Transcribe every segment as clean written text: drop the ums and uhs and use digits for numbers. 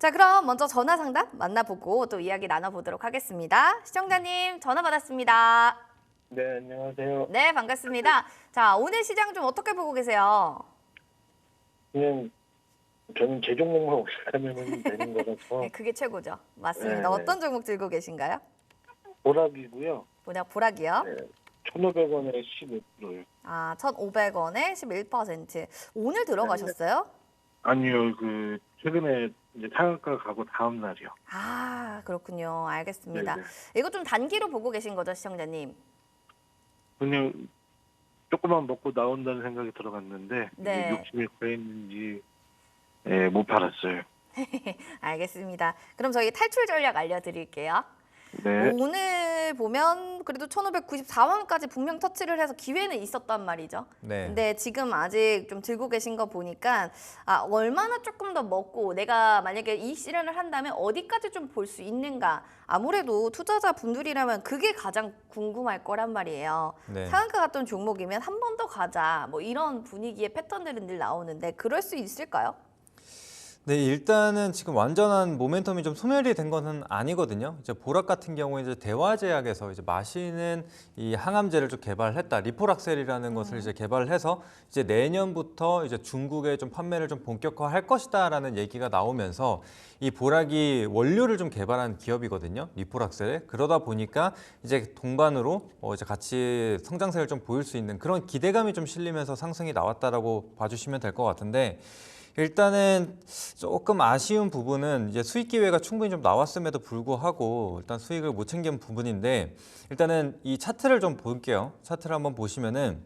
자, 그럼 먼저 전화 상담 만나보고 또 이야기 나눠보도록 하겠습니다. 시청자님 전화 받았습니다. 네, 안녕하세요. 네, 반갑습니다. 자, 오늘 시장 좀 어떻게 보고 계세요? 그냥 저는 제 종목만 시작하면 되는 거라서 네, 그게 최고죠. 맞습니다. 네. 어떤 종목 들고 계신가요? 보락이고요. 뭐냐, 보락이요? 네, 1,500원에 15%요. 아, 1,500원에 11%. 오늘 들어가셨어요? 아니요, 최근에 이제 상한가 가고 다음 날이요. 아, 그렇군요. 알겠습니다. 네네. 이거 좀 단기로 보고 계신 거죠, 시청자님? 그냥 조금만 먹고 나온다는 생각이 들어갔는데 네. 이게 욕심이 커있는지 못 팔았어요. 알겠습니다. 그럼 저희 탈출 전략 알려드릴게요. 네, 오늘 보면 그래도 1,594원까지 분명 터치를 해서 기회는 있었단 말이죠. 네. 근데 지금 아직 좀 들고 계신 거 보니까 얼마나 조금 더 먹고 내가 만약에 이 실현을 한다면 어디까지 좀 볼 수 있는가. 아무래도 투자자 분들이라면 그게 가장 궁금할 거란 말이에요. 네. 상한가 갔던 종목이면 한 번 더 가자. 뭐 이런 분위기의 패턴들은 늘 나오는데 그럴 수 있을까요? 네, 일단은 지금 완전한 모멘텀이 좀 소멸이 된 것은 아니거든요. 이제 보락 같은 경우에 이제 대화제약에서 이제 마시는 이 항암제를 좀 개발했다. 리포락셀이라는 것을 이제 개발을 해서 이제 내년부터 이제 중국에 좀 판매를 좀 본격화할 것이다라는 얘기가 나오면서 이 보락이 원료를 좀 개발한 기업이거든요. 리포락셀에. 그러다 보니까 이제 동반으로 이제 같이 성장세를 좀 보일 수 있는 그런 기대감이 좀 실리면서 상승이 나왔다라고 봐주시면 될 것 같은데. 일단은 조금 아쉬운 부분은 이제 수익 기회가 충분히 좀 나왔음에도 불구하고 일단 수익을 못 챙긴 부분인데 일단은 이 차트를 좀 볼게요. 차트를 한번 보시면은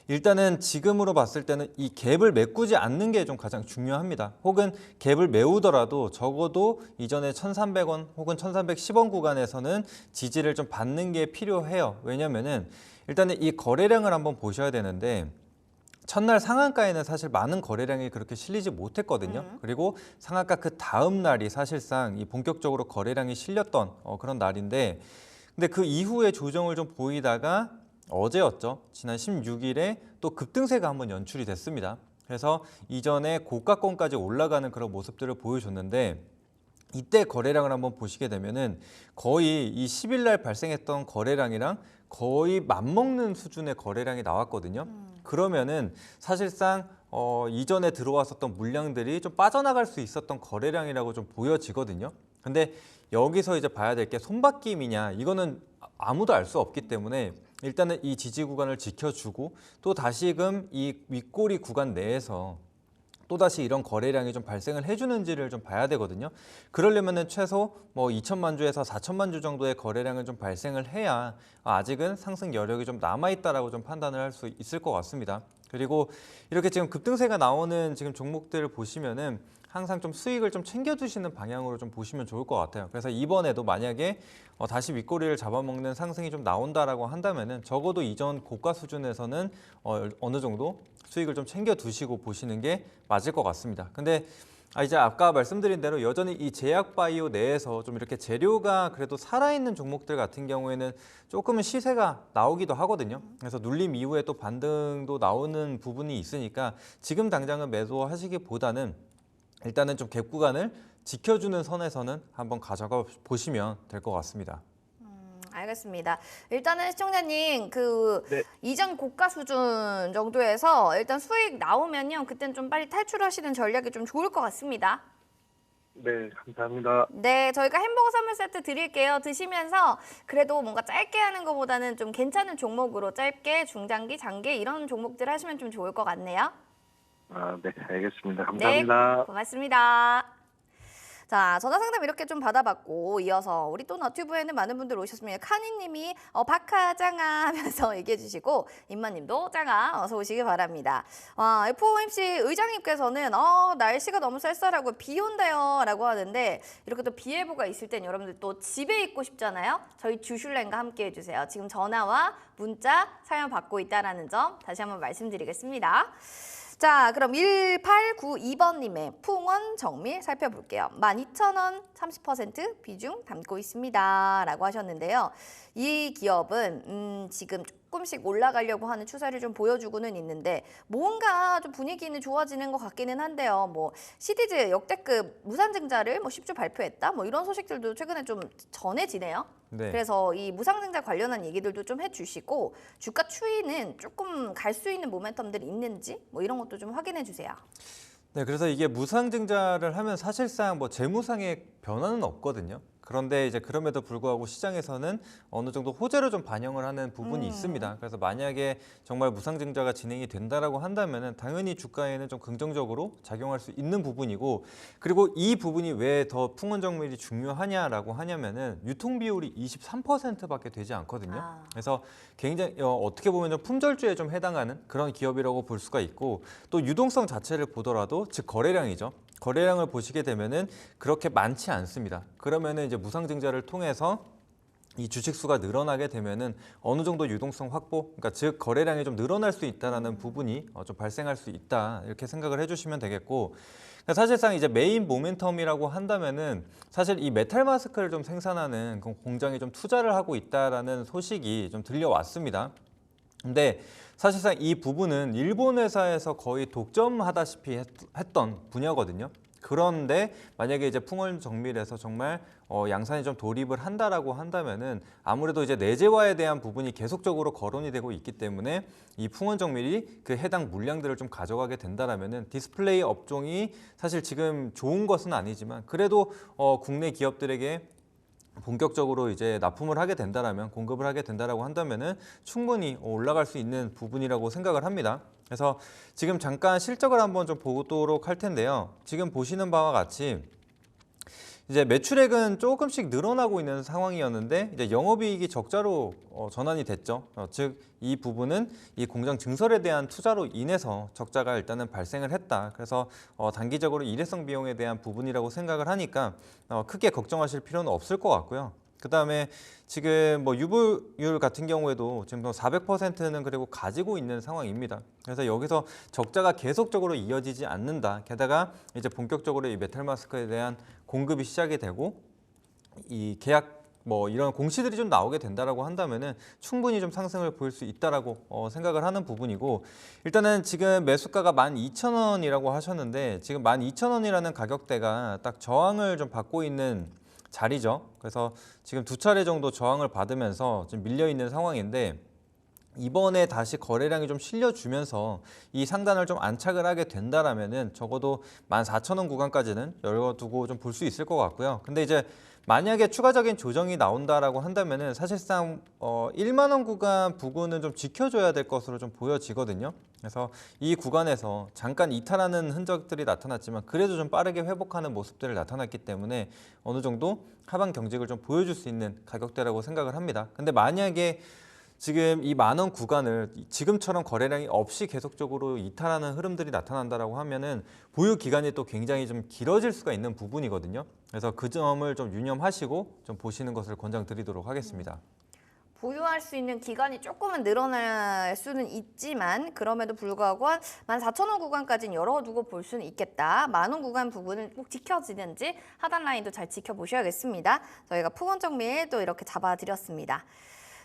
일단은 지금으로 봤을 때는 이 갭을 메꾸지 않는 게 좀 가장 중요합니다. 혹은 갭을 메우더라도 적어도 이전에 1,300원 혹은 1,310원 구간에서는 지지를 좀 받는 게 필요해요. 왜냐면은 일단은 이 거래량을 한번 보셔야 되는데 첫날 상한가에는 사실 많은 거래량이 그렇게 실리지 못했거든요. 그리고 상한가 그 다음 날이 사실상 이 본격적으로 거래량이 실렸던 그런 날인데 근데 그 이후에 조정을 좀 보이다가 어제였죠. 지난 16일에 또 급등세가 한번 연출이 됐습니다. 그래서 이전에 고가권까지 올라가는 그런 모습들을 보여줬는데 이때 거래량을 한번 보시게 되면은 거의 이 10일 날 발생했던 거래량이랑 거의 맞먹는 수준의 거래량이 나왔거든요. 그러면은 사실상 이전에 들어왔었던 물량들이 좀 빠져나갈 수 있었던 거래량이라고 좀 보여지거든요. 근데 여기서 이제 봐야 될 게 손바뀜이냐 이거는 아무도 알 수 없기 때문에 일단은 이 지지 구간을 지켜주고 또 다시금 이 윗꼬리 구간 내에서 또다시 이런 거래량이 좀 발생을 해주는지를 좀 봐야 되거든요. 그러려면은 최소 뭐 2천만 주에서 4천만 주 정도의 거래량을 좀 발생을 해야 아직은 상승 여력이 좀 남아있다라고 좀 판단을 할 수 있을 것 같습니다. 그리고 이렇게 지금 급등세가 나오는 지금 종목들을 보시면은 항상 좀 수익을 좀 챙겨두시는 방향으로 좀 보시면 좋을 것 같아요. 그래서 이번에도 만약에 다시 윗꼬리를 잡아먹는 상승이 좀 나온다라고 한다면은 적어도 이전 고가 수준에서는 어느 정도 수익을 좀 챙겨두시고 보시는 게 맞을 것 같습니다. 근데 이제 아까 말씀드린 대로 여전히 이 제약바이오 내에서 좀 이렇게 재료가 그래도 살아있는 종목들 같은 경우에는 조금은 시세가 나오기도 하거든요. 그래서 눌림 이후에 또 반등도 나오는 부분이 있으니까 지금 당장은 매도하시기보다는 일단은 좀 갭 구간을 지켜주는 선에서는 한번 가져가 보시면 될 것 같습니다. 알겠습니다. 일단은 시청자님 네. 이전 고가 수준 정도에서 일단 수익 나오면요. 그땐 좀 빨리 탈출하시는 전략이 좀 좋을 것 같습니다. 네, 감사합니다. 네, 저희가 햄버거 선물 세트 드릴게요. 드시면서 그래도 뭔가 짧게 하는 것보다는 좀 괜찮은 종목으로 짧게, 중장기, 장기 이런 종목들 하시면 좀 좋을 것 같네요. 네, 알겠습니다. 네, 감사합니다. 고맙습니다. 자, 전화 상담 이렇게 좀 받아봤고 이어서 우리 또 너튜브에는 많은 분들 오셨습니다. 카니님이 박하 짱아 하면서 얘기해 주시고 임마님도 짱아 어서 오시기 바랍니다. FOMC 의장님께서는 날씨가 너무 쌀쌀하고 비 온대요 라고 하는데 이렇게 또 비 예보가 있을 땐 여러분들 또 집에 있고 싶잖아요. 저희 주슐랭과 함께 해주세요. 지금 전화와 문자 사연 받고 있다는 점 다시 한번 말씀드리겠습니다. 자, 그럼 1892번님의 풍원 정밀 살펴볼게요. 12,000원 30% 비중 담고 있습니다. 라고 하셨는데요. 이 기업은 지금 조금씩 올라가려고 하는 추세를 좀 보여주고는 있는데 뭔가 좀 분위기는 좋아지는 것 같기는 한데요. 뭐 시디즈 역대급 무상증자를 뭐 10주 발표했다. 뭐 이런 소식들도 최근에 좀 전해지네요. 네. 그래서 이 무상증자 관련한 얘기들도 좀 해주시고 주가 추이는 조금 갈 수 있는 모멘텀들이 있는지 뭐 이런 것도 좀 확인해 주세요. 네, 그래서 이게 무상증자를 하면 사실상 뭐 재무상의 변화는 없거든요. 그런데 이제 그럼에도 불구하고 시장에서는 어느 정도 호재로 좀 반영을 하는 부분이 있습니다. 그래서 만약에 정말 무상증자가 진행이 된다라고 한다면은 당연히 주가에는 좀 긍정적으로 작용할 수 있는 부분이고, 그리고 이 부분이 왜 더 풍원정밀이 중요하냐라고 하냐면은 유통 비율이 23%밖에 되지 않거든요. 아. 그래서 굉장히 어떻게 보면 좀 품절주에 좀 해당하는 그런 기업이라고 볼 수가 있고, 또 유동성 자체를 보더라도 즉 거래량이죠. 거래량을 보시게 되면은 그렇게 많지 않습니다. 그러면은 이제 무상증자를 통해서 이 주식 수가 늘어나게 되면은 어느 정도 유동성 확보, 그러니까 즉 거래량이 좀 늘어날 수 있다라는 부분이 좀 발생할 수 있다, 이렇게 생각을 해주시면 되겠고, 그러니까 사실상 이제 메인 모멘텀이라고 한다면은 사실 이 메탈 마스크를 좀 생산하는 그 공장이 좀 투자를 하고 있다라는 소식이 좀 들려왔습니다. 근데 사실상 이 부분은 일본 회사에서 거의 독점하다시피 했던 분야거든요. 그런데 만약에 이제 풍월정밀에서 정말 양산이 좀 돌입을 한다라고 한다면은 아무래도 이제 내재화에 대한 부분이 계속적으로 거론이 되고 있기 때문에 이 풍원정밀이 그 해당 물량들을 좀 가져가게 된다라면은 디스플레이 업종이 사실 지금 좋은 것은 아니지만 그래도 국내 기업들에게 본격적으로 이제 납품을 하게 된다라면, 공급을 하게 된다라고 한다면은 충분히 올라갈 수 있는 부분이라고 생각을 합니다. 그래서 지금 잠깐 실적을 한번 좀 보도록 할 텐데요. 지금 보시는 바와 같이 이제 매출액은 조금씩 늘어나고 있는 상황이었는데 이제 영업이익이 적자로 전환이 됐죠. 즉 이 부분은 이 공장 증설에 대한 투자로 인해서 적자가 일단은 발생을 했다. 그래서 단기적으로 일회성 비용에 대한 부분이라고 생각을 하니까 크게 걱정하실 필요는 없을 것 같고요. 그다음에 지금 뭐 유보율 같은 경우에도 지금 400%는 그리고 가지고 있는 상황입니다. 그래서 여기서 적자가 계속적으로 이어지지 않는다. 게다가 이제 본격적으로 이 메탈 마스크에 대한 공급이 시작이 되고 이 계약 뭐 이런 공시들이 좀 나오게 된다라고 한다면은 충분히 좀 상승을 보일 수 있다라고 생각을 하는 부분이고, 일단은 지금 매수가가 12,000원이라고 하셨는데 지금 12,000원이라는 가격대가 딱 저항을 좀 받고 있는 자리죠. 그래서 지금 두 차례 정도 저항을 받으면서 좀 밀려 있는 상황인데, 이번에 다시 거래량이 좀 실려주면서 이 상단을 좀 안착을 하게 된다라면은 적어도 14,000원 구간까지는 열어두고 좀 볼 수 있을 것 같고요. 근데 이제 만약에 추가적인 조정이 나온다라고 한다면은 사실상 1만 원 구간 부근은 좀 지켜줘야 될 것으로 좀 보여지거든요. 그래서 이 구간에서 잠깐 이탈하는 흔적들이 나타났지만 그래도 좀 빠르게 회복하는 모습들을 나타났기 때문에 어느 정도 하방 경직을 좀 보여줄 수 있는 가격대라고 생각을 합니다. 근데 만약에 지금 이 10,000원 구간을 지금처럼 거래량이 없이 계속적으로 이탈하는 흐름들이 나타난다라고 하면은 보유 기간이 또 굉장히 좀 길어질 수가 있는 부분이거든요. 그래서 그 점을 좀 유념하시고 좀 보시는 것을 권장드리도록 하겠습니다. 보유할 수 있는 기간이 조금은 늘어날 수는 있지만 그럼에도 불구하고 한 14,000원 구간까지는 열어두고 볼 수는 있겠다. 10,000원 구간 부분은 꼭 지켜지는지 하단 라인도 잘 지켜보셔야겠습니다. 저희가 풍원정밀 또 이렇게 잡아드렸습니다.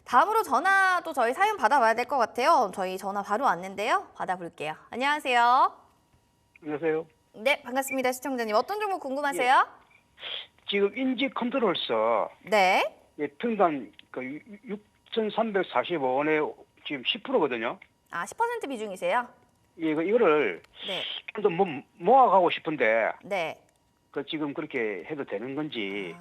다음으로 전화도 저희 사연 받아봐야 될 것 같아요. 저희 전화 바로 왔는데요. 받아볼게요. 안녕하세요. 안녕하세요. 네, 반갑습니다. 시청자님. 어떤 종목 궁금하세요? 지금 인지 컨트롤서 네. 평단 6,345원에 지금 10%거든요. 아, 10% 비중이세요? 이거를 네. 좀 더 모아가고 싶은데 네. 지금 그렇게 해도 되는 건지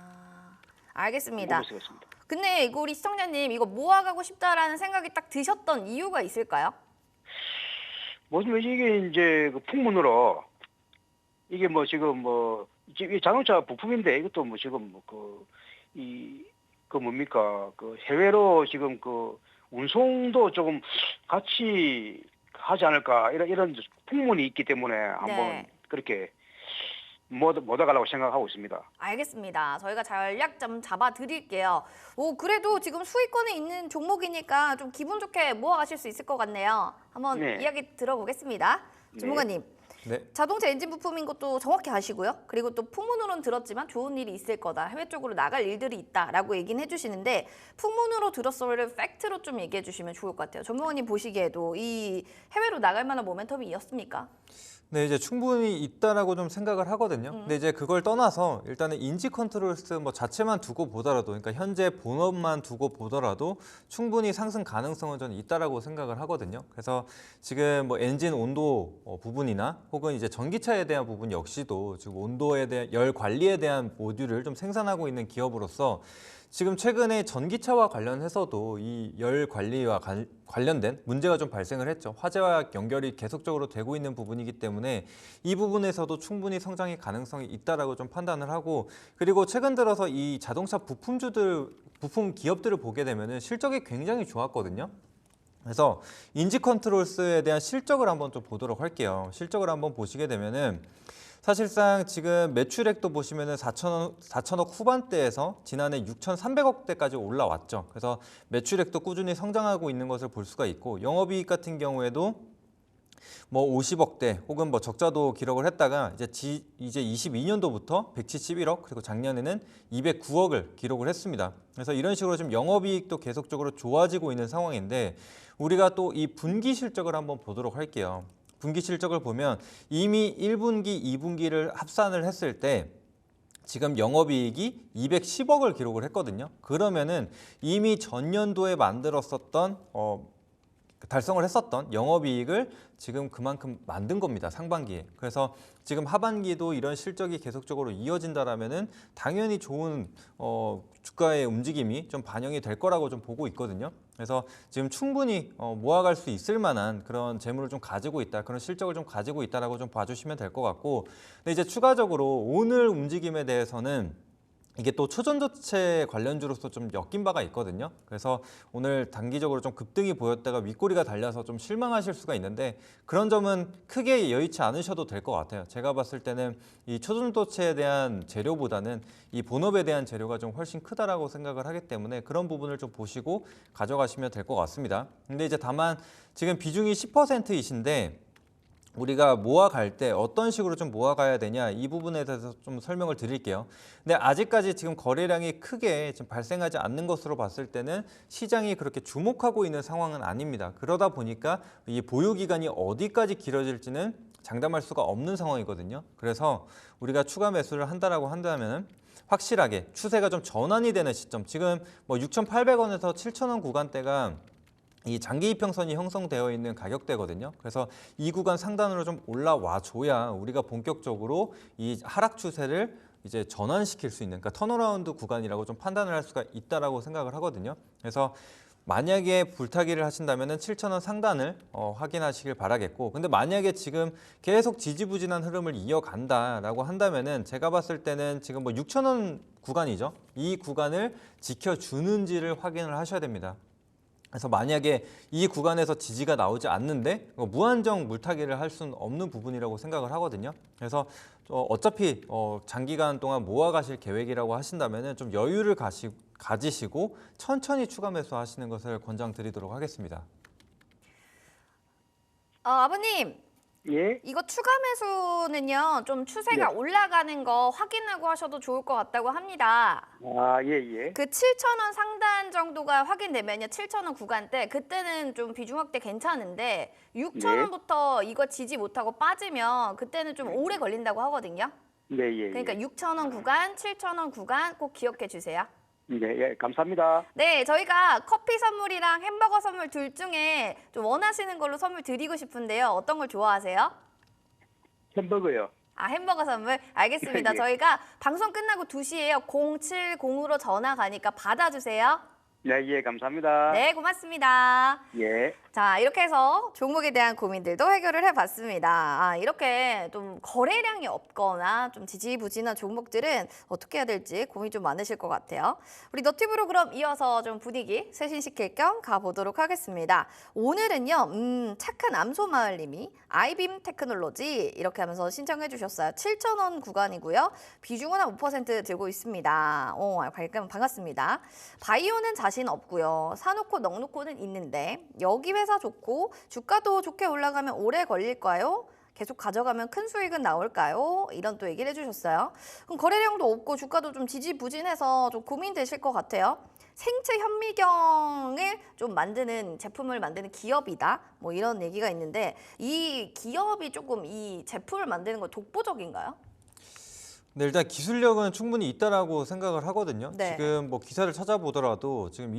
알겠습니다. 모르겠습니다. 근데 이거 우리 시청자님 이거 모아가고 싶다라는 생각이 딱 드셨던 이유가 있을까요? 뭐냐면 이게 이제 그 풍문으로 이게 뭐 지금 뭐 이 자동차 부품인데 이것도 뭐 지금 뭐 그 뭡니까 그 해외로 지금 그 운송도 조금 같이 하지 않을까 이런 풍문이 있기 때문에 한번 네. 그렇게 모아가려고 생각하고 있습니다. 알겠습니다. 저희가 전략 좀 잡아드릴게요. 그래도 지금 수익권에 있는 종목이니까 좀 기분 좋게 모아가실 수 있을 것 같네요. 한번 네. 이야기 들어보겠습니다. 네. 주무관님, 네. 자동차 엔진 부품인 것도 정확히 아시고요. 그리고 또 풍문으로는 들었지만 좋은 일이 있을 거다. 해외 쪽으로 나갈 일들이 있다라고 얘기는 해주시는데 풍문으로 들었어를 팩트로 좀 얘기해 주시면 좋을 것 같아요. 전무원님 보시기에도 이 해외로 나갈 만한 모멘텀이 이었습니까? 네, 이제 충분히 있다라고 좀 생각을 하거든요. 근데 이제 그걸 떠나서 일단은 인지 컨트롤스 뭐 자체만 두고 보더라도, 그러니까 현재 본업만 두고 보더라도 충분히 상승 가능성은 저는 있다라고 생각을 하거든요. 그래서 지금 뭐 엔진 온도 부분이나 혹은 이제 전기차에 대한 부분 역시도 지금 온도에 대한 열 관리에 대한 모듈을 좀 생산하고 있는 기업으로서 지금 최근에 전기차와 관련해서도 이 열 관리와 관련된 문제가 좀 발생을 했죠. 화재와 연결이 계속적으로 되고 있는 부분이기 때문에 이 부분에서도 충분히 성장의 가능성이 있다라고 좀 판단을 하고, 그리고 최근 들어서 이 자동차 부품 기업들을 보게 되면은 실적이 굉장히 좋았거든요. 그래서 인지 컨트롤스에 대한 실적을 한번 좀 보도록 할게요. 실적을 한번 보시게 되면은 사실상 지금 매출액도 보시면은 4천억 후반대에서 지난해 6,300억대까지 올라왔죠. 그래서 매출액도 꾸준히 성장하고 있는 것을 볼 수가 있고, 영업이익 같은 경우에도 뭐 50억대 혹은 뭐 적자도 기록을 했다가 이제 22년도부터 171억, 그리고 작년에는 209억을 기록을 했습니다. 그래서 이런 식으로 지금 영업이익도 계속적으로 좋아지고 있는 상황인데, 우리가 또 이 분기 실적을 한번 보도록 할게요. 분기 실적을 보면 이미 1분기, 2분기를 합산을 했을 때 지금 영업이익이 210억을 기록을 했거든요. 그러면은 이미 전년도에 만들었었던 달성을 했었던 영업이익을 지금 그만큼 만든 겁니다, 상반기에. 그래서 지금 하반기도 이런 실적이 계속적으로 이어진다라면은 당연히 좋은 주가의 움직임이 좀 반영이 될 거라고 좀 보고 있거든요. 그래서 지금 충분히 모아갈 수 있을 만한 그런 재물을 좀 가지고 있다, 그런 실적을 좀 가지고 있다라고 좀 봐주시면 될 것 같고, 근데 이제 추가적으로 오늘 움직임에 대해서는 이게 또 초전도체 관련주로서 좀 엮인 바가 있거든요. 그래서 오늘 단기적으로 좀 급등이 보였다가 윗꼬리가 달려서 좀 실망하실 수가 있는데, 그런 점은 크게 여의치 않으셔도 될 것 같아요. 제가 봤을 때는 이 초전도체에 대한 재료보다는 이 본업에 대한 재료가 좀 훨씬 크다라고 생각을 하기 때문에 그런 부분을 좀 보시고 가져가시면 될 것 같습니다. 근데 이제 다만 지금 비중이 10%이신데 우리가 모아갈 때 어떤 식으로 좀 모아가야 되냐, 이 부분에 대해서 좀 설명을 드릴게요. 근데 아직까지 지금 거래량이 크게 지금 발생하지 않는 것으로 봤을 때는 시장이 그렇게 주목하고 있는 상황은 아닙니다. 그러다 보니까 이 보유 기간이 어디까지 길어질지는 장담할 수가 없는 상황이거든요. 그래서 우리가 추가 매수를 한다라고 한다면 확실하게 추세가 좀 전환이 되는 시점, 지금 뭐 6,800원에서 7,000원 구간대가 이 장기 이평선이 형성되어 있는 가격대거든요. 그래서 이 구간 상단으로 좀 올라와 줘야 우리가 본격적으로 이 하락 추세를 이제 전환시킬 수 있는, 그러니까 턴어라운드 구간이라고 좀 판단을 할 수가 있다라고 생각을 하거든요. 그래서 만약에 불타기를 하신다면은 7,000원 상단을 확인하시길 바라겠고, 근데 만약에 지금 계속 지지부진한 흐름을 이어간다라고 한다면은 제가 봤을 때는 지금 뭐 6,000원 구간이죠. 이 구간을 지켜주는지를 확인을 하셔야 됩니다. 그래서 만약에 이 구간에서 지지가 나오지 않는데 무한정 물타기를 할 수는 없는 부분이라고 생각을 하거든요. 그래서 어차피 장기간 동안 모아가실 계획이라고 하신다면 좀 여유를 가지시고 천천히 추가 매수하시는 것을 권장드리도록 하겠습니다. 아버님, 예? 이거 추가 매수는요, 좀 추세가 예. 올라가는 거 확인하고 하셔도 좋을 것 같다고 합니다. 아, 예, 예. 그 7,000원 상단 정도가 확인되면요, 7,000원 구간대, 그때는 좀 비중 확대 괜찮은데 6,000원부터 이거 지지 못하고 빠지면 그때는 좀 오래 걸린다고 하거든요. 네, 예, 그러니까 6,000원 구간, 7,000원 구간 꼭 기억해 주세요. 예. 예, 감사합니다. 네, 저희가 커피 선물이랑 햄버거 선물 둘 중에 좀 원하시는 걸로 선물 드리고 싶은데요. 어떤 걸 좋아하세요? 햄버거요. 아, 햄버거 선물? 알겠습니다. 예. 저희가 방송 끝나고 2시에요. 070으로 전화 가니까 받아주세요. 네, 예, 감사합니다. 네, 고맙습니다. 예. 자, 이렇게 해서 종목에 대한 고민들도 해결을 해봤습니다. 아, 이렇게 좀 거래량이 없거나 좀 지지부진한 종목들은 어떻게 해야 될지 고민 좀 많으실 것 같아요. 우리 너튜브로 그럼 이어서 좀 분위기 쇄신시킬 겸 가보도록 하겠습니다. 오늘은요, 착한 암소마을님이 아이빔 테크놀로지 이렇게 하면서 신청해 주셨어요. 7,000원 구간이고요. 비중은 한 5% 들고 있습니다. 반갑습니다. 바이오는 자신 없고요. 사놓고 넉놓고는 있는데 여기 회사 좋고 주가도 좋게 올라가면 오래 걸릴까요? 계속 가져가면 큰 수익은 나올까요? 이런 또 얘기를 해주셨어요. 그럼 거래량도 없고 주가도 좀 지지부진해서 좀 고민되실 것 같아요. 생체 현미경을 좀 만드는 제품을 만드는 기업이다. 뭐 이런 얘기가 있는데 이 기업이 조금 이 제품을 만드는 거 독보적인가요? 네, 일단 기술력은 충분히 있다라고 생각을 하거든요. 네. 지금 뭐 기사를 찾아보더라도 지금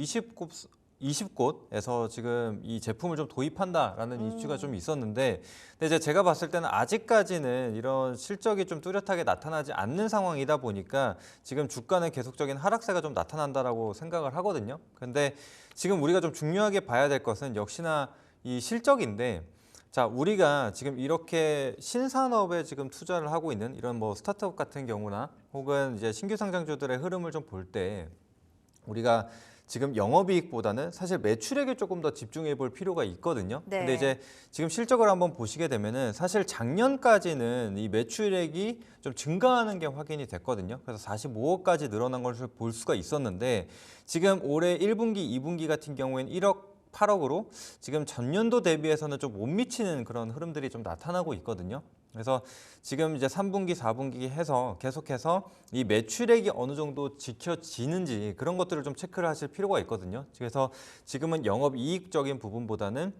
20곳에서 지금 이 제품을 좀 도입한다라는 이슈가 좀 있었는데, 근데 이제 제가 봤을 때는 아직까지는 이런 실적이 좀 뚜렷하게 나타나지 않는 상황이다 보니까 지금 주가는 계속적인 하락세가 좀 나타난다라고 생각을 하거든요. 근데 지금 우리가 좀 중요하게 봐야 될 것은 역시나 이 실적인데, 자, 우리가 지금 이렇게 신산업에 지금 투자를 하고 있는 이런 뭐 스타트업 같은 경우나 혹은 이제 신규 상장주들의 흐름을 좀 볼 때 우리가 지금 영업이익보다는 사실 매출액에 조금 더 집중해 볼 필요가 있거든요. 네. 근데 이제 지금 실적을 한번 보시게 되면은 사실 작년까지는 이 매출액이 좀 증가하는 게 확인이 됐거든요. 그래서 45억까지 늘어난 것을 볼 수가 있었는데 지금 올해 1분기, 2분기 같은 경우에는 1억 8억으로 지금 전년도 대비해서는 좀 못 미치는 그런 흐름들이 좀 나타나고 있거든요. 그래서 지금 이제 3분기, 4분기 해서 계속해서 이 매출액이 어느 정도 지켜지는지 그런 것들을 좀 체크를 하실 필요가 있거든요. 그래서 지금은 영업이익적인 부분보다는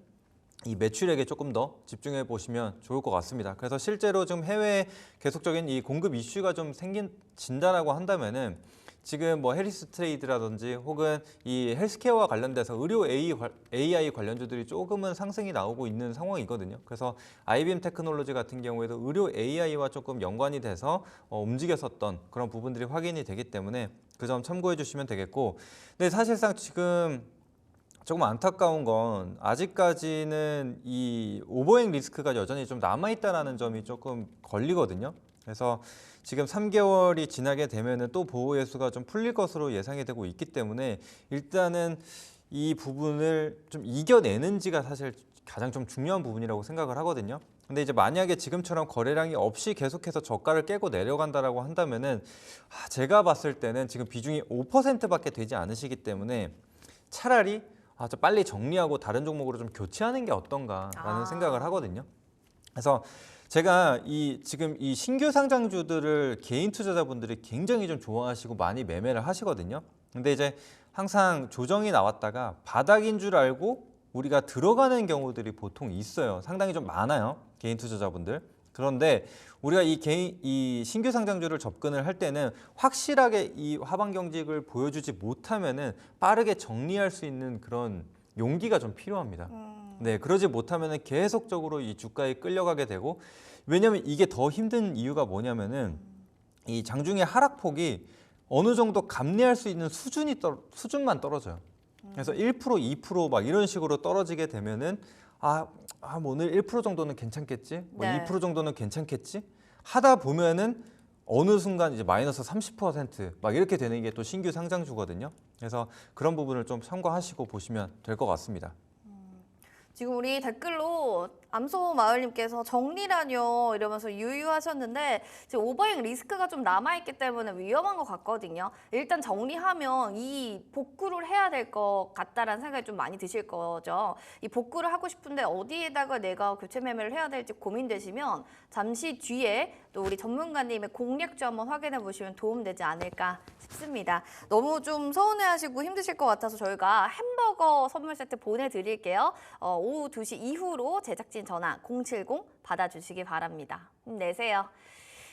이 매출액에 조금 더 집중해 보시면 좋을 것 같습니다. 그래서 실제로 지금 해외에 계속적인 이 공급 이슈가 좀 생긴다라고 한다면은 지금 뭐 해리스 트레이드라든지 혹은 이 헬스케어와 관련돼서 의료 AI 관련주들이 조금은 상승이 나오고 있는 상황이거든요. 그래서 IBM 테크놀로지 같은 경우에도 의료 AI와 조금 연관이 돼서 움직였었던 그런 부분들이 확인이 되기 때문에 그 점 참고해 주시면 되겠고, 근데 사실상 지금 조금 안타까운 건 아직까지는 이 오버행 리스크가 여전히 좀 남아있다는 점이 조금 걸리거든요. 그래서 지금 3개월이 지나게 되면은 또 보호 예수가 좀 풀릴 것으로 예상이 되고 있기 때문에 일단은 이 부분을 좀 이겨내는지가 사실 가장 좀 중요한 부분이라고 생각을 하거든요. 근데 이제 만약에 지금처럼 거래량이 없이 계속해서 저가를 깨고 내려간다라고 한다면은 제가 봤을 때는 지금 비중이 5%밖에 되지 않으시기 때문에 차라리 좀 빨리 정리하고 다른 종목으로 좀 교체하는 게 어떤가라는 생각을 하거든요. 그래서 제가 지금 이 신규 상장주들을 개인 투자자분들이 굉장히 좀 좋아하시고 많이 매매를 하시거든요. 근데 이제 항상 조정이 나왔다가 바닥인 줄 알고 우리가 들어가는 경우들이 보통 있어요. 상당히 좀 많아요. 개인 투자자분들. 그런데 우리가 이 신규 상장주를 접근을 할 때는 확실하게 이 하방 경직을 보여주지 못하면은 빠르게 정리할 수 있는 그런 용기가 좀 필요합니다. 네, 그러지 못하면은 계속적으로 이 주가에 끌려가게 되고, 왜냐하면 이게 더 힘든 이유가 뭐냐면은 이 장중의 하락폭이 어느 정도 감내할 수 있는 수준만 떨어져요. 그래서 1%, 2%막 이런 식으로 떨어지게 되면은 뭐 오늘 1% 정도는 괜찮겠지, 뭐 네. 2% 정도는 괜찮겠지 하다 보면은 어느 순간 이제 마이너스 30%막 이렇게 되는 게 또 신규 상장주거든요. 그래서 그런 부분을 좀 참고하시고 보시면 될 것 같습니다. 지금 우리 댓글로 암소마을님께서 정리라뇨 이러면서 유유하셨는데 지금 오버행 리스크가 좀 남아있기 때문에 위험한 것 같거든요. 일단 정리하면 이 복구를 해야 될 것 같다라는 생각이 좀 많이 드실 거죠. 이 복구를 하고 싶은데 어디에다가 내가 교체 매매를 해야 될지 고민되시면 잠시 뒤에 또 우리 전문가님의 공략주 한번 확인해 보시면 도움되지 않을까 싶습니다. 너무 좀 서운해하시고 힘드실 것 같아서 저희가 햄버거 선물 세트 보내드릴게요. 오후 2시 이후로 제작진 전화 070 받아주시기 바랍니다. 힘내세요.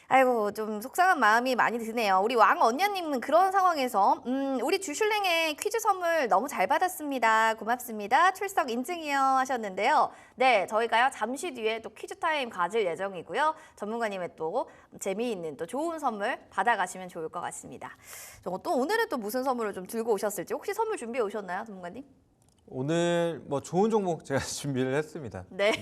아이고 좀 속상한 마음이 많이 드네요. 우리 왕언니님은 그런 상황에서 우리 주슐랭의 퀴즈 선물 너무 잘 받았습니다. 고맙습니다. 출석 인증이요 하셨는데요. 네, 저희가요 잠시 뒤에 또 퀴즈 타임 가질 예정이고요. 전문가님의 또 재미있는 또 좋은 선물 받아가시면 좋을 것 같습니다. 또 오늘은 또 무슨 선물을 좀 들고 오셨을지 혹시 선물 준비해 오셨나요, 전문가님? 오늘 뭐 좋은 종목 제가 준비를 했습니다. 네,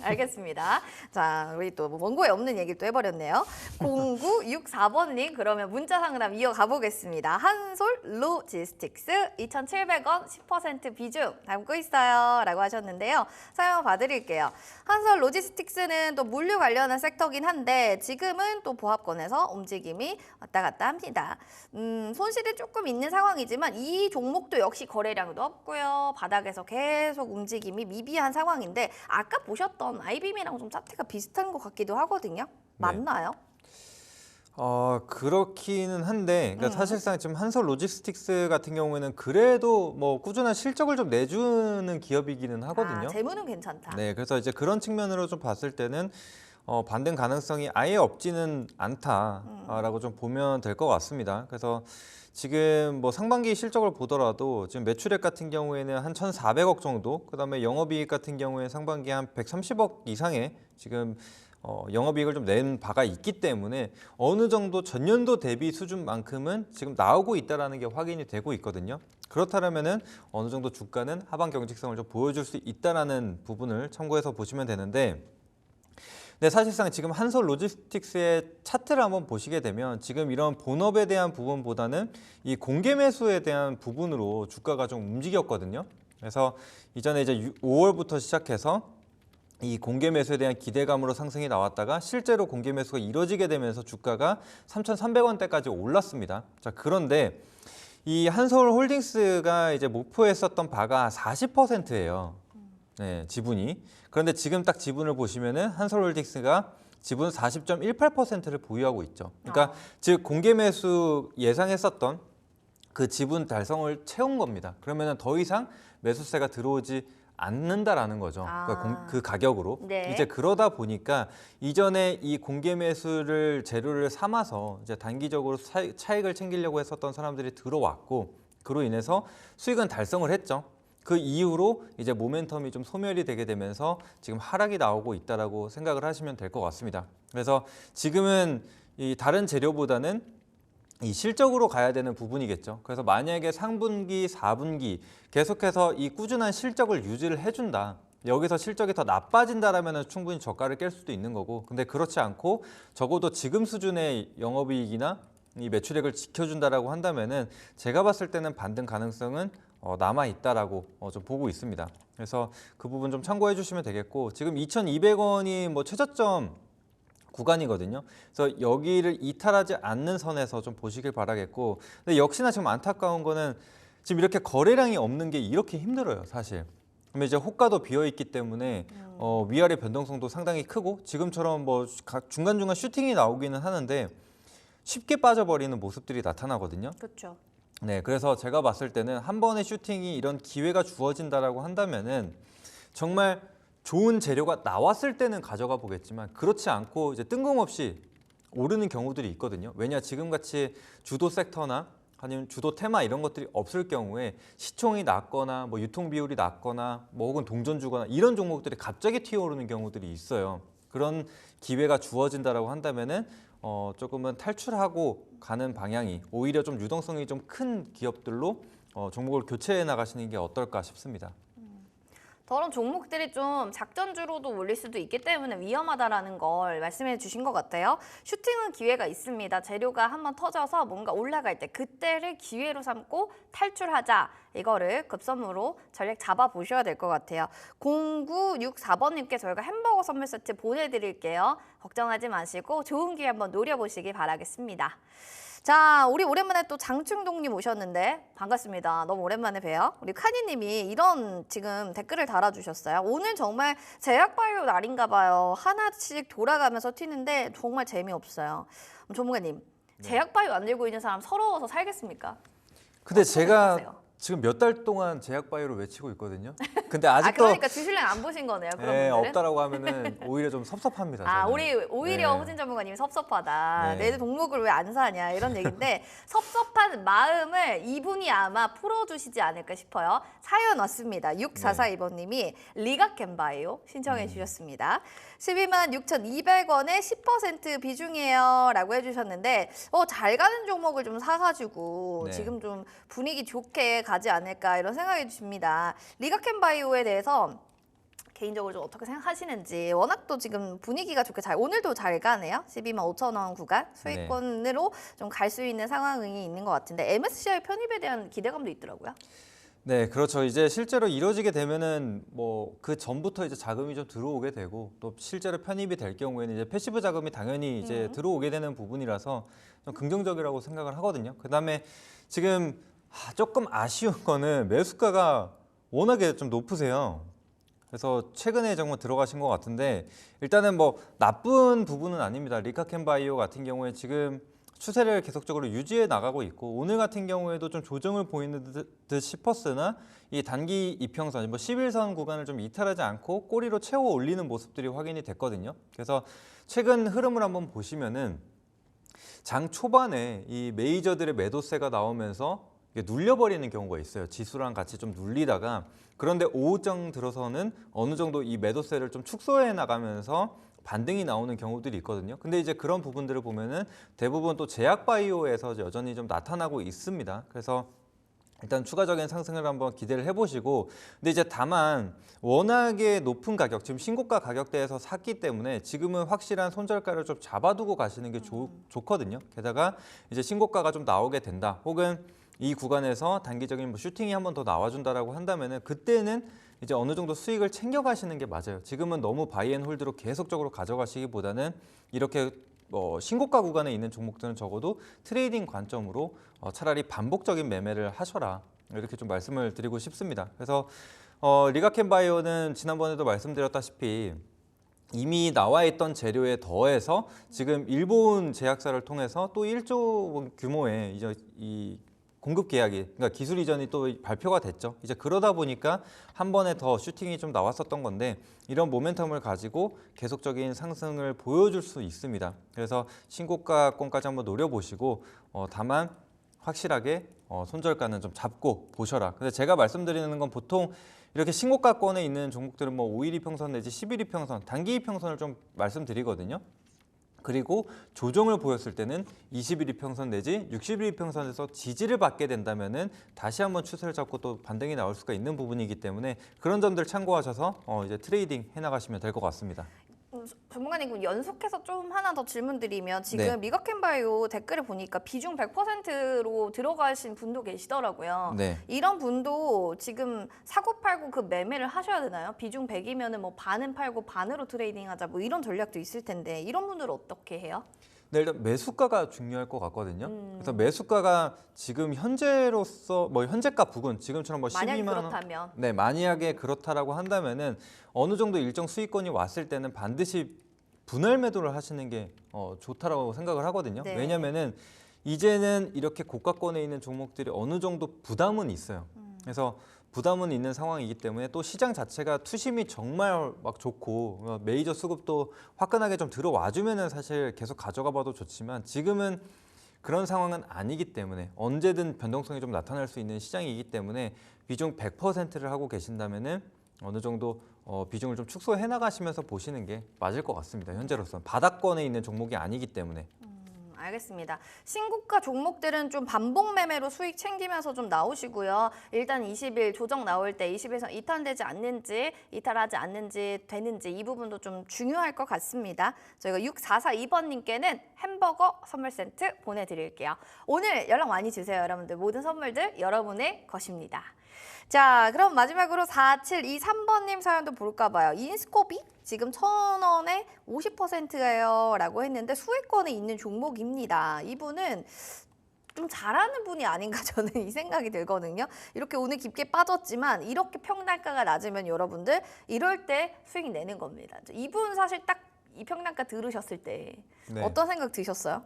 알겠습니다. 자, 우리 또 원고에 없는 얘기를 또 해버렸네요. 0964번님 그러면 문자 상담 이어가 보겠습니다. 한솔 로지스틱스 2,700원 10% 비중 담고 있어요 라고 하셨는데요. 사연 봐드릴게요. 한솔 로지스틱스는 또 물류 관련한 섹터긴 한데 지금은 또 보합권에서 움직임이 왔다 갔다 합니다. 손실이 조금 있는 상황이지만 이 종목도 역시 거래량도 없고요. 바닥에서 계속 움직임이 미비한 상황인데 아까 보셨던 아이빔이랑 좀 차트가 비슷한 것 같기도 하거든요. 맞나요? 그렇기는 한데, 그러니까 사실상 지금 한솔 로지스틱스 같은 경우에는 그래도 뭐 꾸준한 실적을 좀 내주는 기업이기는 하거든요. 재무는 괜찮다. 네, 그래서 이제 그런 측면으로 좀 봤을 때는 반등 가능성이 아예 없지는 않다라고 좀 보면 될 것 같습니다. 그래서 지금 뭐 상반기 실적을 보더라도 지금 매출액 같은 경우에는 한 1,400억 정도, 그다음에 영업이익 같은 경우에 상반기 한 130억 이상의 지금 영업이익을 좀 낸 바가 있기 때문에 어느 정도 전년도 대비 수준만큼은 지금 나오고 있다라는 게 확인이 되고 있거든요. 그렇다면은 어느 정도 주가는 하반 경직성을 좀 보여줄 수 있다라는 부분을 참고해서 보시면 되는데, 네, 사실상 지금 한솔 로지스틱스의 차트를 한번 보시게 되면 지금 이런 본업에 대한 부분보다는 이 공개 매수에 대한 부분으로 주가가 좀 움직였거든요. 그래서 이전에 이제 5월부터 시작해서 이 공개 매수에 대한 기대감으로 상승이 나왔다가 실제로 공개 매수가 이뤄지게 되면서 주가가 3,300원대까지 올랐습니다. 자, 그런데 이 한서울홀딩스가 이제 목표했었던 바가 40%예요. 네, 지분이. 그런데 지금 딱 지분을 보시면은 한서울홀딩스가 지분 40.18%를 보유하고 있죠. 그러니까 즉 공개 매수 예상했었던 그 지분 달성을 채운 겁니다. 그러면은 더 이상 매수세가 들어오지 않는다라는 거죠. 그러니까 그 가격으로. 네. 이제 그러다 보니까 이전에 이 공개 매수를 재료를 삼아서 이제 단기적으로 차익을 챙기려고 했었던 사람들이 들어왔고, 그로 인해서 수익은 달성을 했죠. 그 이후로 이제 모멘텀이 좀 소멸이 되게 되면서 지금 하락이 나오고 있다라고 생각을 하시면 될 것 같습니다. 그래서 지금은 이 다른 재료보다는 이 실적으로 가야 되는 부분이겠죠. 그래서 만약에 상분기, 4분기 계속해서 이 꾸준한 실적을 유지를 해준다. 여기서 실적이 더 나빠진다라면 충분히 저가를 깰 수도 있는 거고, 근데 그렇지 않고 적어도 지금 수준의 영업이익이나 이 매출액을 지켜준다라고 한다면은 제가 봤을 때는 반등 가능성은 남아 있다라고 좀 보고 있습니다. 그래서 그 부분 좀 참고해 주시면 되겠고, 지금 2,200원이 뭐 최저점 구간이거든요. 그래서 여기를 이탈하지 않는 선에서 좀 보시길 바라겠고, 근데 역시나 지금 안타까운 거는 지금 이렇게 거래량이 없는 게 이렇게 힘들어요, 사실. 그러면 이제 호가도 비어 있기 때문에 위아래 변동성도 상당히 크고, 지금처럼 뭐 중간중간 슈팅이 나오기는 하는데 쉽게 빠져버리는 모습들이 나타나거든요. 그렇죠. 네, 그래서 제가 봤을 때는 한 번의 슈팅이 이런 기회가 주어진다라고 한다면은 정말 좋은 재료가 나왔을 때는 가져가 보겠지만, 그렇지 않고 이제 뜬금없이 오르는 경우들이 있거든요. 왜냐, 지금같이 주도 섹터나 아니면 주도 테마 이런 것들이 없을 경우에 시총이 낮거나 뭐 유통 비율이 낮거나 뭐 혹은 동전주거나 이런 종목들이 갑자기 튀어오르는 경우들이 있어요. 그런 기회가 주어진다라고 한다면은 조금은 탈출하고 가는 방향이 오히려 좀 유동성이 좀 큰 기업들로 종목을 교체해 나가시는 게 어떨까 싶습니다. 저런 종목들이 좀 작전주로도 몰릴 수도 있기 때문에 위험하다라는 걸 말씀해 주신 것 같아요. 슈팅은 기회가 있습니다. 재료가 한번 터져서 뭔가 올라갈 때 그때를 기회로 삼고 탈출하자. 이거를 급선무로 전략 잡아보셔야 될 것 같아요. 0964번님께 저희가 햄버거 선물 세트 보내드릴게요. 걱정하지 마시고 좋은 기회 한번 노려보시기 바라겠습니다. 자, 우리 오랜만에 또 장충동님 오셨는데 반갑습니다. 너무 오랜만에 봬요. 우리 카니님이 이런 지금 댓글을 달아주셨어요. 오늘 정말 제약바이오 날인가 봐요. 하나씩 돌아가면서 튀는데 정말 재미없어요. 전문가님, 제약바이오 안 들고 있는 사람 서러워서 살겠습니까? 근데 제가 생각하세요? 지금 몇 달 동안 제약바이오를 외치고 있거든요. 근데 아직도 그러니까 주실래 안 보신 거네요. 그런 네, 분들은. 없다라고 하면은 오히려 좀 섭섭합니다. 저는. 오히려 네. 호진 전문가님이 섭섭하다. 네. 내 동목을 왜 안 사냐 이런 얘기인데 섭섭한 마음을 이분이 아마 풀어주시지 않을까 싶어요. 사연 왔습니다. 6442번님이 리가캔바이오 신청해 주셨습니다. 126,200원에 10% 비중이에요 라고 해주셨는데 잘 가는 종목을 좀 사가지고 네. 지금 좀 분위기 좋게 가지 않을까 이런 생각이 듭니다. 리가캔바이오에 대해서 개인적으로 좀 어떻게 생각하시는지, 워낙 또 지금 분위기가 좋게 오늘도 잘 가네요. 125,000원 구간 수익권으로 좀 갈 수 있는 상황이 있는 것 같은데 MSCI 편입에 대한 기대감도 있더라고요. 네, 그렇죠. 이제 실제로 이루어지게 되면은 뭐 그 전부터 이제 자금이 좀 들어오게 되고, 또 실제로 편입이 될 경우에는 이제 패시브 자금이 당연히 이제 들어오게 되는 부분이라서 좀 긍정적이라고 생각을 하거든요. 그다음에 지금 조금 아쉬운 거는 매수가가 워낙에 좀 높으세요. 그래서 최근에 정말 들어가신 것 같은데 일단은 뭐 나쁜 부분은 아닙니다. 리카켄바이오 같은 경우에 지금 추세를 계속적으로 유지해 나가고 있고 오늘 같은 경우에도 좀 조정을 보이는 듯 싶었으나 이 단기 이평선, 뭐 11선 구간을 좀 이탈하지 않고 꼬리로 채워 올리는 모습들이 확인이 됐거든요. 그래서 최근 흐름을 한번 보시면은 장 초반에 이 메이저들의 매도세가 나오면서 이게 눌려버리는 경우가 있어요. 지수랑 같이 좀 눌리다가 그런데 오후장 들어서는 어느 정도 이 매도세를 좀 축소해 나가면서 반등이 나오는 경우들이 있거든요. 근데 이제 그런 부분들을 보면은 대부분 또 제약바이오에서 여전히 좀 나타나고 있습니다. 그래서 일단 추가적인 상승을 한번 기대를 해보시고 근데 이제 다만 워낙에 높은 가격 지금 신고가 가격대에서 샀기 때문에 지금은 확실한 손절가를 좀 잡아두고 가시는 게 좋거든요. 게다가 이제 신고가가 좀 나오게 된다 혹은 이 구간에서 단기적인 뭐 슈팅이 한 번 더 나와준다라고 한다면은 그때는 이제 어느 정도 수익을 챙겨가시는 게 맞아요. 지금은 너무 바이앤홀드로 계속적으로 가져가시기보다는 이렇게 신고가 구간에 있는 종목들은 적어도 트레이딩 관점으로 차라리 반복적인 매매를 하셔라 이렇게 좀 말씀을 드리고 싶습니다. 그래서 리가켄바이오는 지난번에도 말씀드렸다시피 이미 나와 있던 재료에 더해서 지금 일본 제약사를 통해서 또 1조 규모의 이제 이 공급 계약이 그러니까 기술 이전이 또 발표가 됐죠. 이제 그러다 보니까 한 번에 더 슈팅이 좀 나왔었던 건데 이런 모멘텀을 가지고 계속적인 상승을 보여줄 수 있습니다. 그래서 신고가권까지 한번 노려보시고 다만 확실하게 손절가는 좀 잡고 보셔라. 근데 제가 말씀드리는 건 보통 이렇게 신고가권에 있는 종목들은 뭐 5일 이평선 내지 10일 이평선, 단기 이평선을 좀 말씀드리거든요. 그리고 조정을 보였을 때는 20일 이평선 내지 60일 이평선에서 지지를 받게 된다면은 다시 한번 추세를 잡고 또 반등이 나올 수가 있는 부분이기 때문에 그런 점들 참고하셔서 이제 트레이딩 해나가시면 될 것 같습니다. 전문가님 연속해서 좀 하나 더 질문드리면 지금 네. 미가켄바이오 댓글을 보니까 비중 100%로 들어가신 분도 계시더라고요. 네. 이런 분도 지금 사고 팔고 그 매매를 하셔야 되나요? 비중 100이면은 뭐 반은 팔고 반으로 트레이딩하자 뭐 이런 전략도 있을 텐데 이런 분들은 어떻게 해요? 네, 일단 매수가가 중요할 것 같거든요. 그래서 매수가가 지금 현재로서 뭐 현재가 부근 지금처럼 뭐 만약에 12만 원, 그렇다면 네, 만약에 그렇다라고 한다면은 어느 정도 일정 수익권이 왔을 때는 반드시 분할 매도를 하시는 게 좋다라고 생각을 하거든요. 네. 왜냐면은 이제는 이렇게 고가권에 있는 종목들이 어느 정도 부담은 있어요. 그래서 부담은 있는 상황이기 때문에 또 시장 자체가 투심이 정말 막 좋고 메이저 수급도 화끈하게 좀 들어와주면은 사실 계속 가져가 봐도 좋지만 지금은 그런 상황은 아니기 때문에 언제든 변동성이 좀 나타날 수 있는 시장이기 때문에 비중 100%를 하고 계신다면은 어느 정도 비중을 좀 축소해 나가시면서 보시는 게 맞을 것 같습니다. 현재로서는 바닥권에 있는 종목이 아니기 때문에. 알겠습니다. 신고가 종목들은 좀 반복 매매로 수익 챙기면서 좀 나오시고요. 일단 20일 조정 나올 때 20일선 이탈되지 않는지 이탈하지 않는지 되는지 이 부분도 좀 중요할 것 같습니다. 저희가 6442번님께는 햄버거 선물 세트 보내드릴게요. 오늘 연락 많이 주세요. 여러분들 모든 선물들 여러분의 것입니다. 자, 그럼 마지막으로 4723번님 사연도 볼까 봐요. 인스코비 지금 1,000원에 50%예요 라고 했는데 수익권에 있는 종목입니다. 이분은 좀 잘하는 분이 아닌가 저는 이 생각이 들거든요. 이렇게 오늘 깊게 빠졌지만 이렇게 평단가가 낮으면 여러분들 이럴 때 수익 내는 겁니다. 이분 사실 딱 이 평단가 들으셨을 때 네. 어떤 생각 드셨어요?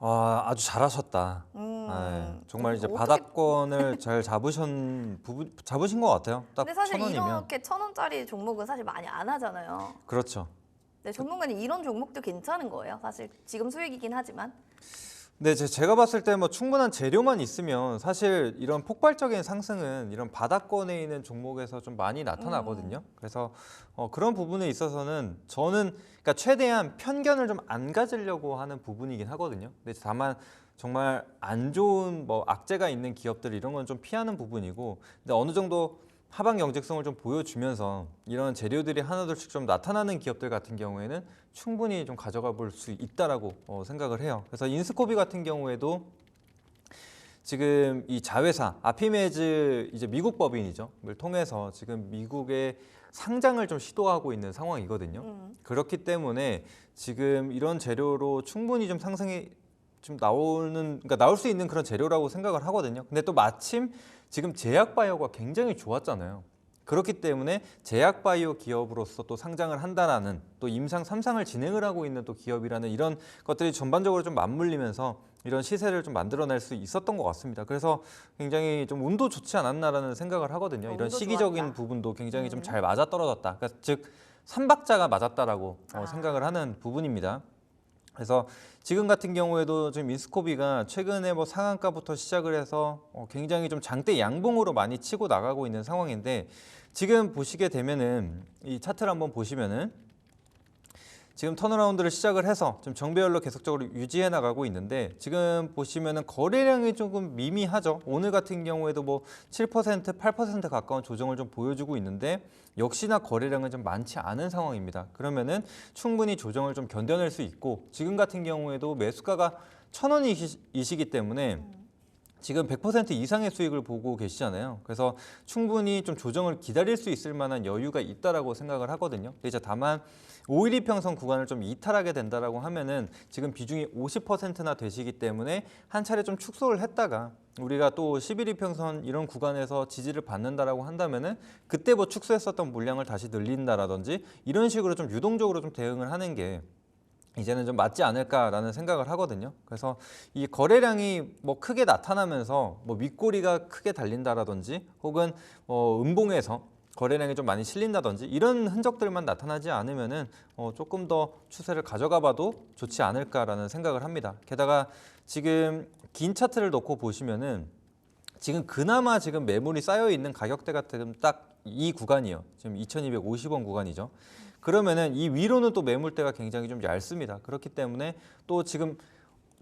아주 잘하셨다. 네, 정말 이제 어떻게- 바닥권을 잘 잡으신 것 같아요. 딱 근데 사실 1,000원이면. 이렇게 1,000원짜리 종목은 사실 많이 안 하잖아요. 그렇죠. 네, 전문가님 이런 종목도 괜찮은 거예요? 사실 지금 수익이긴 하지만. 네, 제가 봤을 때 뭐 충분한 재료만 있으면 사실 이런 폭발적인 상승은 이런 바닥권에 있는 종목에서 좀 많이 나타나거든요. 그래서 그런 부분에 있어서는 저는 그러니까 최대한 편견을 좀 안 가지려고 하는 부분이긴 하거든요. 근데 다만 정말 안 좋은 뭐 악재가 있는 기업들 이런 건 좀 피하는 부분이고 근데 어느 정도 하방 경직성을 좀 보여주면서 이런 재료들이 하나둘씩 좀 나타나는 기업들 같은 경우에는 충분히 좀 가져가 볼 수 있다라고 생각을 해요. 그래서 인스코비 같은 경우에도 지금 이 자회사 아피메즈 이제 미국 법인이죠. 을 통해서 지금 미국의 상장을 좀 시도하고 있는 상황이거든요. 그렇기 때문에 지금 이런 재료로 충분히 좀 상승이 지금 그러니까 나올 수 있는 그런 재료라고 생각을 하거든요. 근데 또 마침 지금 제약 바이오가 굉장히 좋았잖아요. 그렇기 때문에 제약 바이오 기업으로서 또 상장을 한다라는 또 임상 3상을 진행을 하고 있는 또 기업이라는 이런 것들이 전반적으로 좀 맞물리면서 이런 시세를 좀 만들어낼 수 있었던 것 같습니다. 그래서 굉장히 좀 운도 좋지 않았나라는 생각을 하거든요. 이런 운도 시기적인 좋았다. 부분도 굉장히 좀 잘 맞아떨어졌다. 그러니까 즉 삼박자가 맞았다라고 아. 생각을 하는 부분입니다. 그래서 지금 같은 경우에도 지금 인스코비가 최근에 뭐 상한가부터 시작을 해서 굉장히 좀 장대 양봉으로 많이 치고 나가고 있는 상황인데 지금 보시게 되면은 이 차트를 한번 보시면은 지금 턴어라운드를 시작을 해서 좀 정배열로 계속적으로 유지해 나가고 있는데 지금 보시면은 거래량이 조금 미미하죠. 오늘 같은 경우에도 뭐 7%, 8% 가까운 조정을 좀 보여주고 있는데 역시나 거래량은 좀 많지 않은 상황입니다. 그러면은 충분히 조정을 좀 견뎌낼 수 있고 지금 같은 경우에도 매수가가 1,000원이시기 때문에 지금 100% 이상의 수익을 보고 계시잖아요. 그래서 충분히 좀 조정을 기다릴 수 있을 만한 여유가 있다라고 생각을 하거든요. 근데 이제 다만 512평선 구간을 좀 이탈하게 된다라고 하면은 지금 비중이 50%나 되시기 때문에 한 차례 좀 축소를 했다가 우리가 또 11이평선 이런 구간에서 지지를 받는다라고 한다면은 그때 뭐 축소했었던 물량을 다시 늘린다라든지 이런 식으로 좀 유동적으로 좀 대응을 하는 게 이제는 좀 맞지 않을까라는 생각을 하거든요. 그래서 이 거래량이 뭐 크게 나타나면서 뭐 윗꼬리가 크게 달린다라든지 혹은 음봉에서 거래량이 좀 많이 실린다든지 이런 흔적들만 나타나지 않으면은 조금 더 추세를 가져가봐도 좋지 않을까라는 생각을 합니다. 게다가 지금 긴 차트를 놓고 보시면은 지금 그나마 지금 매물이 쌓여 있는 가격대가 딱 이 구간이요. 지금 2,250원 구간이죠. 그러면은 이 위로는 또 매물대가 굉장히 좀 얇습니다. 그렇기 때문에 또 지금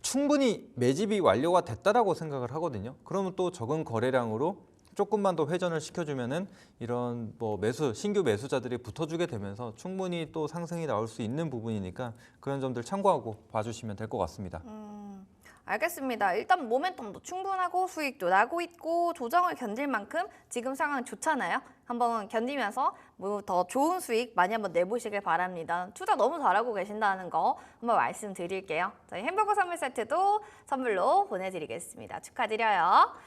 충분히 매집이 완료가 됐다라고 생각을 하거든요. 그러면 또 적은 거래량으로 조금만 더 회전을 시켜주면은 이런 뭐 신규 매수자들이 붙어주게 되면서 충분히 또 상승이 나올 수 있는 부분이니까 그런 점들 참고하고 봐주시면 될 것 같습니다. 알겠습니다. 일단 모멘텀도 충분하고 수익도 나고 있고 조정을 견딜 만큼 지금 상황 좋잖아요. 한번 견디면서 뭐 더 좋은 수익 많이 한번 내보시길 바랍니다. 투자 너무 잘하고 계신다는 거 한번 말씀드릴게요. 저희 햄버거 선물 세트도 선물로 보내드리겠습니다. 축하드려요.